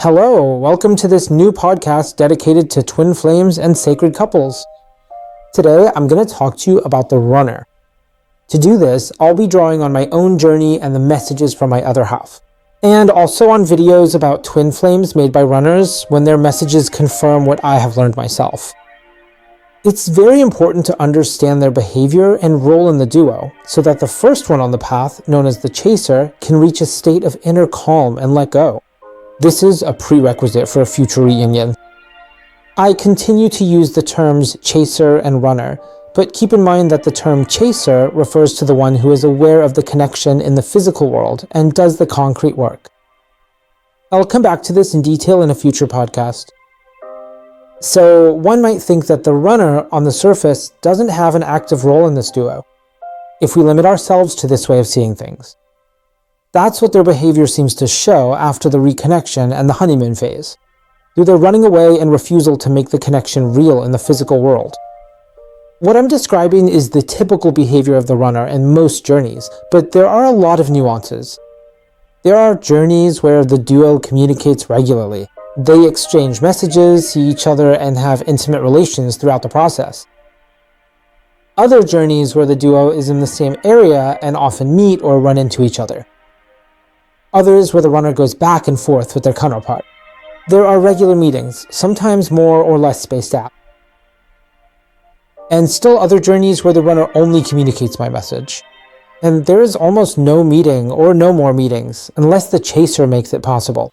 Hello, welcome to this new podcast dedicated to twin flames and sacred couples. Today, I'm going to talk to you about the runner. To do this, I'll be drawing on my own journey and the messages from my other half, and also on videos about twin flames made by runners when their messages confirm what I have learned myself. It's very important to understand their behavior and role in the duo, so that the first one on the path, known as the chaser, can reach a state of inner calm and let go. This is a prerequisite for a future reunion. I continue to use the terms chaser and runner, but keep in mind that the term chaser refers to the one who is aware of the connection in the physical world and does the concrete work. I'll come back to this in detail in a future podcast. So one might think that the runner on the surface doesn't have an active role in this duo, if we limit ourselves to this way of seeing things. That's what their behavior seems to show after the reconnection and the honeymoon phase, through their running away and refusal to make the connection real in the physical world. What I'm describing is the typical behavior of the runner in most journeys, but there are a lot of nuances. There are journeys where the duo communicates regularly. They exchange messages, see each other, and have intimate relations throughout the process. Other journeys where the duo is in the same area and often meet or run into each other. Others where the runner goes back and forth with their counterpart. There are regular meetings, sometimes more or less spaced out. And still other journeys where the runner only communicates my message. And there is almost no meeting or no more meetings, unless the chaser makes it possible.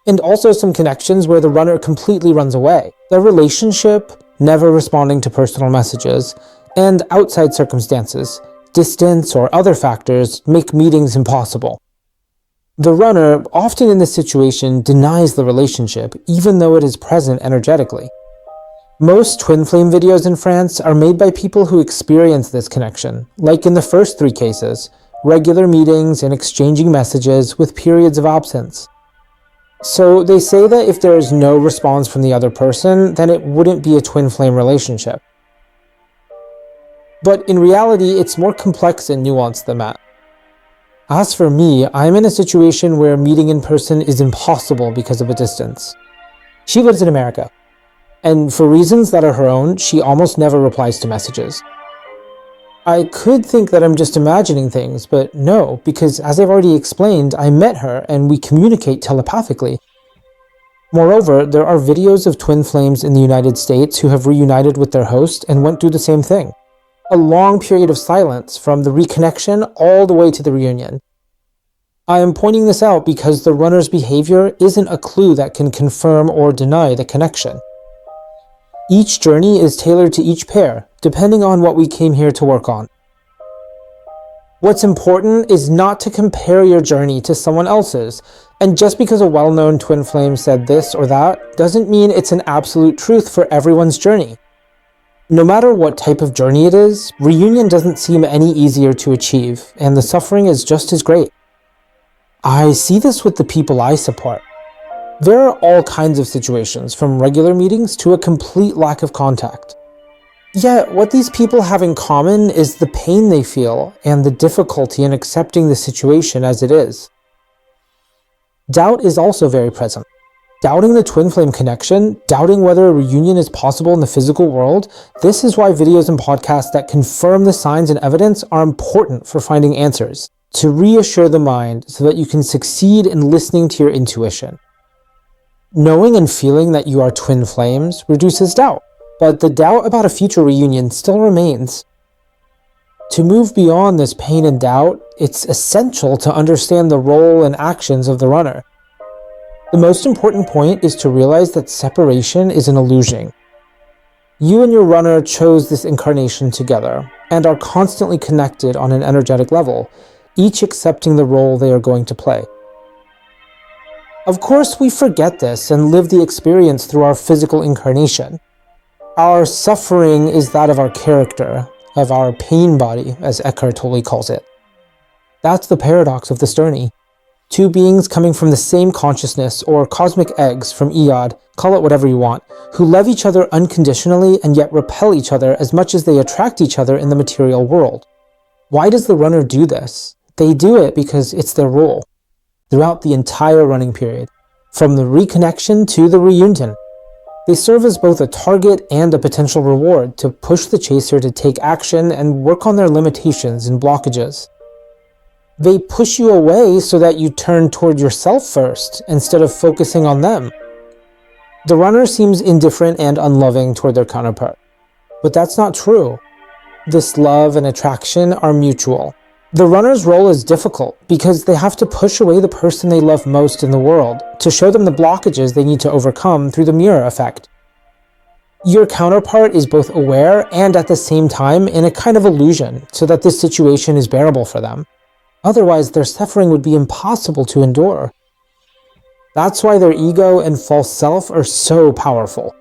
And also some connections where the runner completely runs away. Their relationship, never responding to personal messages, and outside circumstances, distance or other factors, make meetings impossible. The runner, often in this situation, denies the relationship, even though it is present energetically. Most twin flame videos in France are made by people who experience this connection, like in the first three cases, regular meetings and exchanging messages with periods of absence. So they say that if there is no response from the other person, then it wouldn't be a twin flame relationship. But in reality, it's more complex and nuanced than that. As for me, I'm in a situation where meeting in person is impossible because of a distance. She lives in America, and for reasons that are her own, she almost never replies to messages. I could think that I'm just imagining things, but no, because as I've already explained, I met her and we communicate telepathically. Moreover, there are videos of twin flames in the United States who have reunited with their host and went through the same thing. A long period of silence from the reconnection all the way to the reunion. I am pointing this out because the runner's behavior isn't a clue that can confirm or deny the connection. Each journey is tailored to each pair, depending on what we came here to work on. What's important is not to compare your journey to someone else's, and just because a well-known twin flame said this or that, doesn't mean it's an absolute truth for everyone's journey. No matter what type of journey it is, reunion doesn't seem any easier to achieve, and the suffering is just as great. I see this with the people I support. There are all kinds of situations, from regular meetings to a complete lack of contact. Yet, what these people have in common is the pain they feel and the difficulty in accepting the situation as it is. Doubt is also very present. Doubting the twin flame connection, doubting whether a reunion is possible in the physical world, this is why videos and podcasts that confirm the signs and evidence are important for finding answers, to reassure the mind so that you can succeed in listening to your intuition. Knowing and feeling that you are twin flames reduces doubt, but the doubt about a future reunion still remains. To move beyond this pain and doubt, it's essential to understand the role and actions of the runner. The most important point is to realize that separation is an illusion. You and your runner chose this incarnation together and are constantly connected on an energetic level, each accepting the role they are going to play. Of course, we forget this and live the experience through our physical incarnation. Our suffering is that of our character, of our pain body, as Eckhart Tolle calls it. That's the paradox of this journey. Two beings coming from the same consciousness, or cosmic eggs from Iyad, call it whatever you want, who love each other unconditionally and yet repel each other as much as they attract each other in the material world. Why does the runner do this? They do it because it's their role. Throughout the entire running period, from the reconnection to the reunion. They serve as both a target and a potential reward to push the chaser to take action and work on their limitations and blockages. They push you away so that you turn toward yourself first instead of focusing on them. The runner seems indifferent and unloving toward their counterpart, but that's not true. This love and attraction are mutual. The runner's role is difficult because they have to push away the person they love most in the world to show them the blockages they need to overcome through the mirror effect. Your counterpart is both aware and at the same time in a kind of illusion so that this situation is bearable for them. Otherwise, their suffering would be impossible to endure. That's why their ego and false self are so powerful.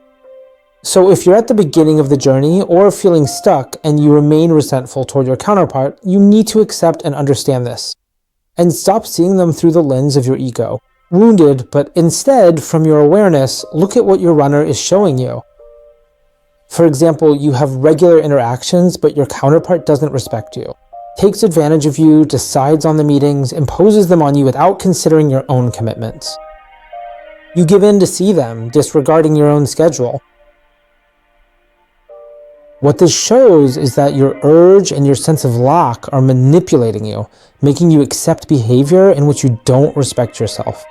So if you're at the beginning of the journey or feeling stuck and you remain resentful toward your counterpart, you need to accept and understand this. And stop seeing them through the lens of your ego, wounded, but instead, from your awareness, look at what your runner is showing you. For example, you have regular interactions, but your counterpart doesn't respect you, takes advantage of you, decides on the meetings, imposes them on you without considering your own commitments. You give in to see them, disregarding your own schedule. What this shows is that your urge and your sense of lack are manipulating you, making you accept behavior in which you don't respect yourself.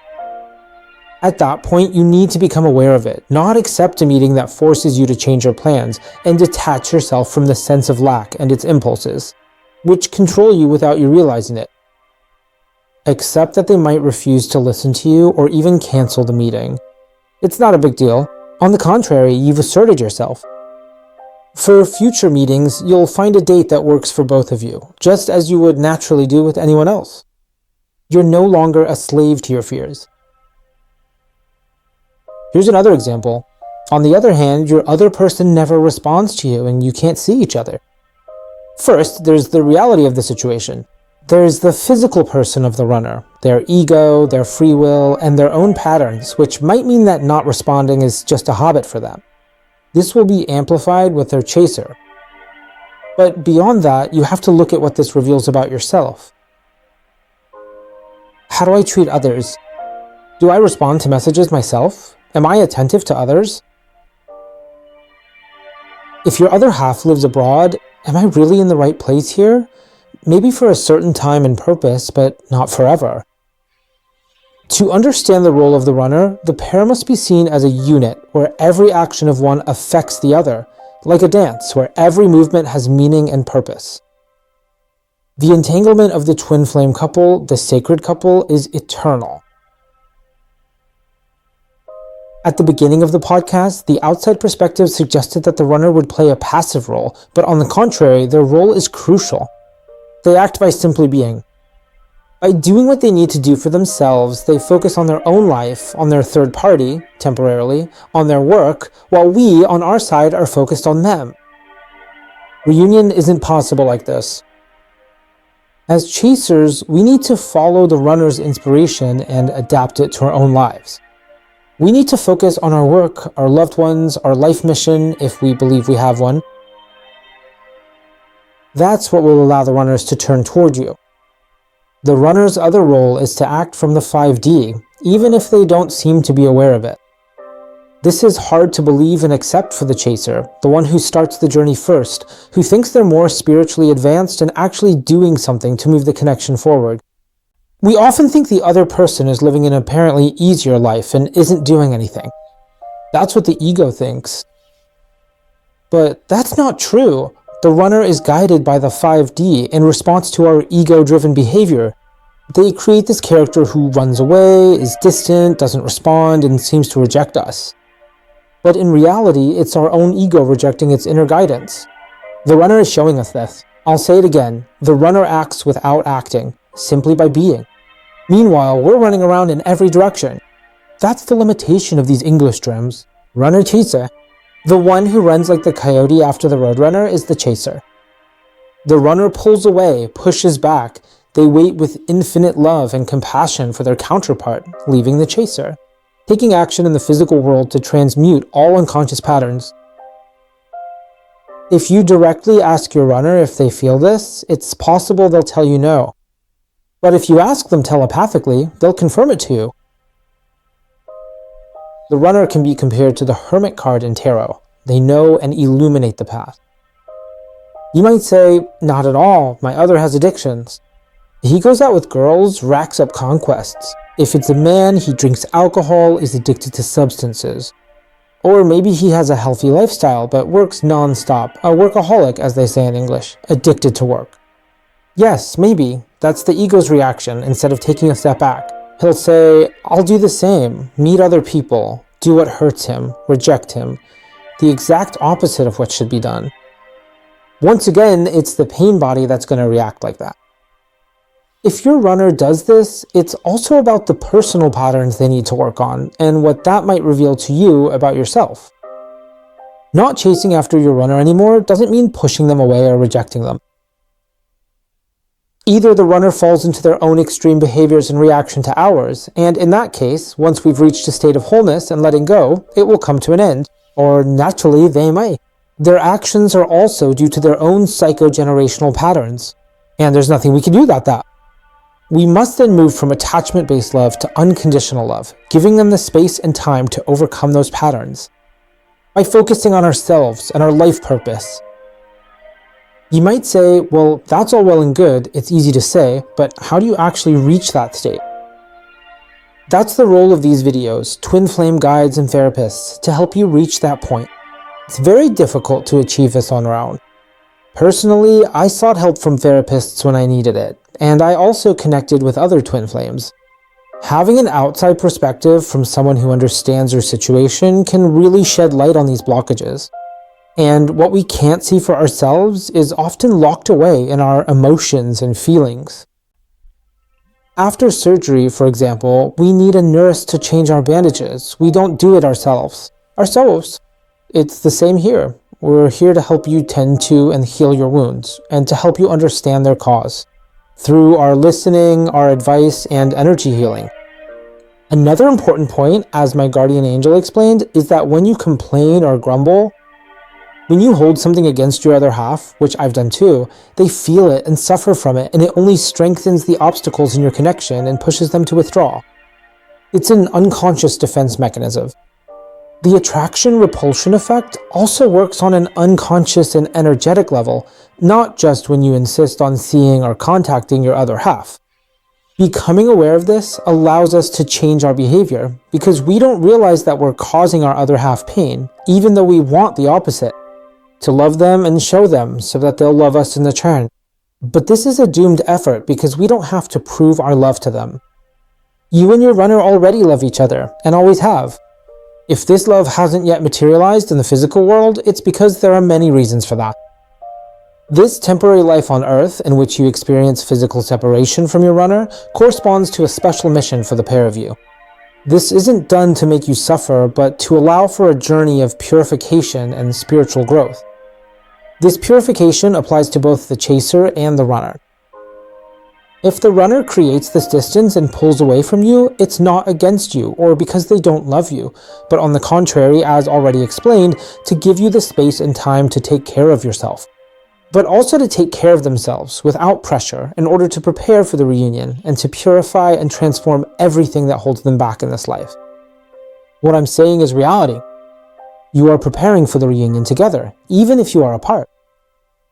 At that point, you need to become aware of it, not accept a meeting that forces you to change your plans, and detach yourself from the sense of lack and its impulses, which control you without you realizing it. Accept that they might refuse to listen to you or even cancel the meeting. It's not a big deal. On the contrary, you've asserted yourself. For future meetings, you'll find a date that works for both of you, just as you would naturally do with anyone else. You're no longer a slave to your fears. Here's another example. On the other hand, your other person never responds to you and you can't see each other. First, there's the reality of the situation. There's the physical person of the runner, their ego, their free will, and their own patterns, which might mean that not responding is just a habit for them. This will be amplified with their chaser. But beyond that, you have to look at what this reveals about yourself. How do I treat others? Do I respond to messages myself? Am I attentive to others? If your other half lives abroad, am I really in the right place here? Maybe for a certain time and purpose, but not forever. To understand the role of the runner, the pair must be seen as a unit where every action of one affects the other, like a dance where every movement has meaning and purpose. The entanglement of the twin flame couple, the sacred couple, is eternal. At the beginning of the podcast, the outside perspective suggested that the runner would play a passive role, but on the contrary, their role is crucial. They act by simply being. By doing what they need to do for themselves, they focus on their own life, on their third party, temporarily, on their work, while we, on our side, are focused on them. Reunion isn't possible like this. As chasers, we need to follow the runner's inspiration and adapt it to our own lives. We need to focus on our work, our loved ones, our life mission, if we believe we have one. That's what will allow the runners to turn toward you. The runner's other role is to act from the 5D, even if they don't seem to be aware of it. This is hard to believe and accept for the chaser, the one who starts the journey first, who thinks they're more spiritually advanced and actually doing something to move the connection forward. We often think the other person is living an apparently easier life and isn't doing anything. That's what the ego thinks. But that's not true. The runner is guided by the 5D in response to our ego-driven behavior. They create this character who runs away, is distant, doesn't respond, and seems to reject us. But in reality, it's our own ego rejecting its inner guidance. The runner is showing us this. I'll say it again. The runner acts without acting, simply by being. Meanwhile, we're running around in every direction. That's the limitation of these English terms. Runner, chaser. The one who runs like the coyote after the roadrunner is the chaser. The runner pulls away, pushes back. They wait with infinite love and compassion for their counterpart, leaving the chaser, taking action in the physical world to transmute all unconscious patterns. If you directly ask your runner if they feel this, it's possible they'll tell you no. But if you ask them telepathically, they'll confirm it to you. The runner can be compared to the hermit card in tarot. They know and illuminate the path. You might say, not at all, my other has addictions. He goes out with girls, racks up conquests. If it's a man, he drinks alcohol, is addicted to substances. Or maybe he has a healthy lifestyle, but works non-stop, a workaholic as they say in English, addicted to work. Yes, maybe, that's the ego's reaction instead of taking a step back. He'll say, I'll do the same, meet other people, do what hurts him, reject him, the exact opposite of what should be done. Once again, it's the pain body that's going to react like that. If your runner does this, it's also about the personal patterns they need to work on and what that might reveal to you about yourself. Not chasing after your runner anymore doesn't mean pushing them away or rejecting them. Either the runner falls into their own extreme behaviors in reaction to ours, and in that case, once we've reached a state of wholeness and letting go, it will come to an end, or naturally they may. Their actions are also due to their own psychogenerational patterns, and there's nothing we can do about that. We must then move from attachment-based love to unconditional love, giving them the space and time to overcome those patterns. By focusing on ourselves and our life purpose. You might say, well, that's all well and good, it's easy to say, but how do you actually reach that state? That's the role of these videos, twin flame guides and therapists, to help you reach that point. It's very difficult to achieve this on our own. Personally, I sought help from therapists when I needed it, and I also connected with other twin flames. Having an outside perspective from someone who understands your situation can really shed light on these blockages. And what we can't see for ourselves is often locked away in our emotions and feelings. After surgery, for example, we need a nurse to change our bandages. We don't do it ourselves. It's the same here. We're here to help you tend to and heal your wounds, and to help you understand their cause, through our listening, our advice, and energy healing. Another important point, as my guardian angel explained, is that when you complain or grumble, when you hold something against your other half, which I've done too, they feel it and suffer from it, and it only strengthens the obstacles in your connection and pushes them to withdraw. It's an unconscious defense mechanism. The attraction-repulsion effect also works on an unconscious and energetic level, not just when you insist on seeing or contacting your other half. Becoming aware of this allows us to change our behavior, because we don't realize that we're causing our other half pain, even though we want the opposite. To love them and show them so that they'll love us in return. But this is a doomed effort because we don't have to prove our love to them. You and your runner already love each other, and always have. If this love hasn't yet materialized in the physical world, it's because there are many reasons for that. This temporary life on Earth, in which you experience physical separation from your runner, corresponds to a special mission for the pair of you. This isn't done to make you suffer, but to allow for a journey of purification and spiritual growth. This purification applies to both the chaser and the runner. If the runner creates this distance and pulls away from you, it's not against you or because they don't love you, but on the contrary, as already explained, to give you the space and time to take care of yourself. But also to take care of themselves without pressure in order to prepare for the reunion and to purify and transform everything that holds them back in this life. What I'm saying is reality. You are preparing for the reunion together, even if you are apart.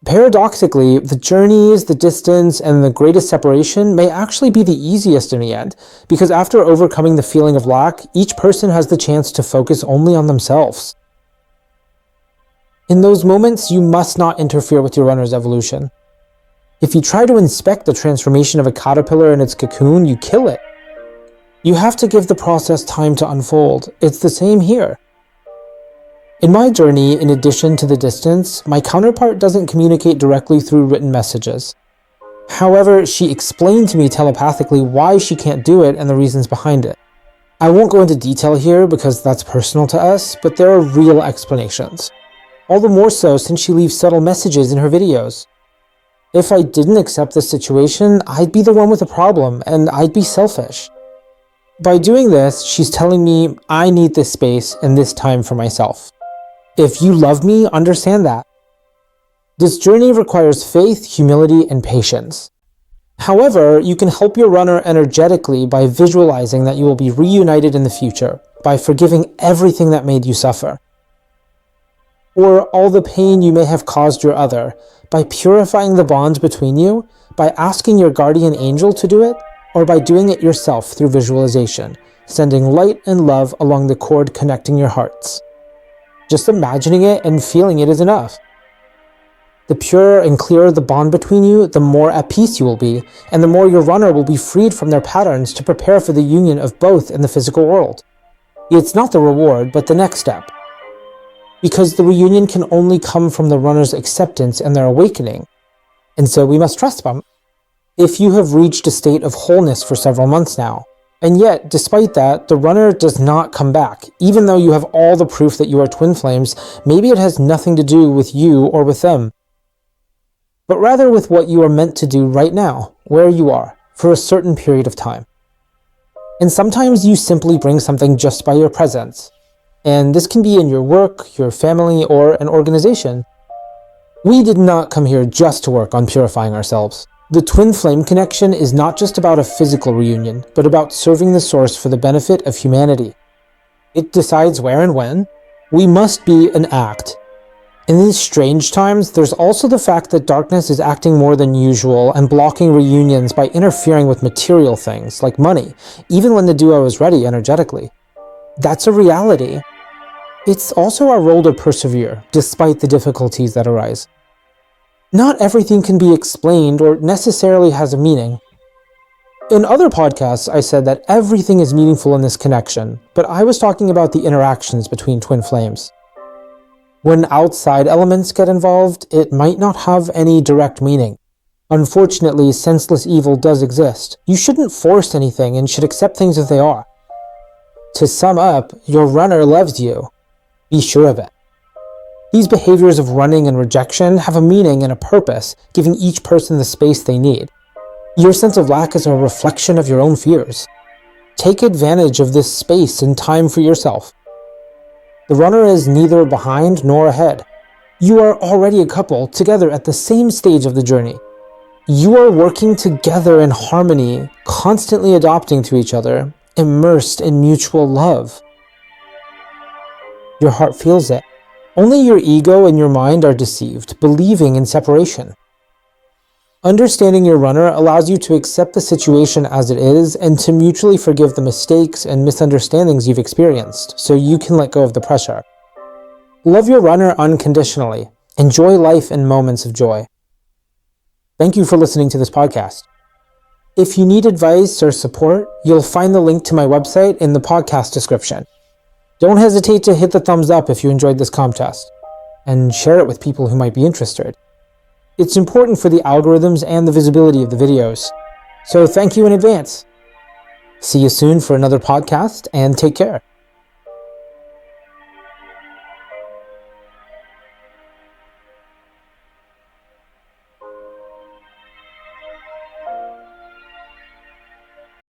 Paradoxically, the journeys, the distance, and the greatest separation may actually be the easiest in the end, because after overcoming the feeling of lack, each person has the chance to focus only on themselves. In those moments, you must not interfere with your runner's evolution. If you try to inspect the transformation of a caterpillar in its cocoon, you kill it. You have to give the process time to unfold. It's the same here. In my journey, in addition to the distance, my counterpart doesn't communicate directly through written messages. However, she explained to me telepathically why she can't do it and the reasons behind it. I won't go into detail here because that's personal to us, but there are real explanations. All the more so since she leaves subtle messages in her videos. If I didn't accept this situation, I'd be the one with a problem, and I'd be selfish. By doing this, she's telling me I need this space and this time for myself. If you love me, understand that. This journey requires faith, humility, and patience. However, you can help your runner energetically by visualizing that you will be reunited in the future, by forgiving everything that made you suffer, or all the pain you may have caused your other, by purifying the bond between you, by asking your guardian angel to do it, or by doing it yourself through visualization, sending light and love along the cord connecting your hearts. Just imagining it and feeling it is enough. The purer and clearer the bond between you, the more at peace you will be, and the more your runner will be freed from their patterns to prepare for the union of both in the physical world. It's not the reward, but the next step. Because the reunion can only come from the runner's acceptance and their awakening, and so we must trust them. If you have reached a state of wholeness for several months now, and yet, despite that, the runner does not come back, even though you have all the proof that you are twin flames, maybe it has nothing to do with you or with them, but rather with what you are meant to do right now, where you are, for a certain period of time. And sometimes you simply bring something just by your presence, and this can be in your work, your family, or an organization. We did not come here just to work on purifying ourselves. The twin flame connection is not just about a physical reunion, but about serving the source for the benefit of humanity. It decides where and when. We must be an act. In these strange times, there's also the fact that darkness is acting more than usual and blocking reunions by interfering with material things, like money, even when the duo is ready energetically. That's a reality. It's also our role to persevere, despite the difficulties that arise. Not everything can be explained or necessarily has a meaning. In other podcasts, I said that everything is meaningful in this connection, but I was talking about the interactions between twin flames. When outside elements get involved, it might not have any direct meaning. Unfortunately, senseless evil does exist. You shouldn't force anything and should accept things as they are. To sum up, your runner loves you. Be sure of it. These behaviors of running and rejection have a meaning and a purpose, giving each person the space they need. Your sense of lack is a reflection of your own fears. Take advantage of this space and time for yourself. The runner is neither behind nor ahead. You are already a couple, together at the same stage of the journey. You are working together in harmony, constantly adapting to each other, immersed in mutual love. Your heart feels it. Only your ego and your mind are deceived, believing in separation. Understanding your runner allows you to accept the situation as it is and to mutually forgive the mistakes and misunderstandings you've experienced, so you can let go of the pressure. Love your runner unconditionally. Enjoy life in moments of joy. Thank you for listening to this podcast. If you need advice or support, you'll find the link to my website in the podcast description. Don't hesitate to hit the thumbs up if you enjoyed this contest, and share it with people who might be interested. It's important for the algorithms and the visibility of the videos, so thank you in advance. See you soon for another podcast, and take care.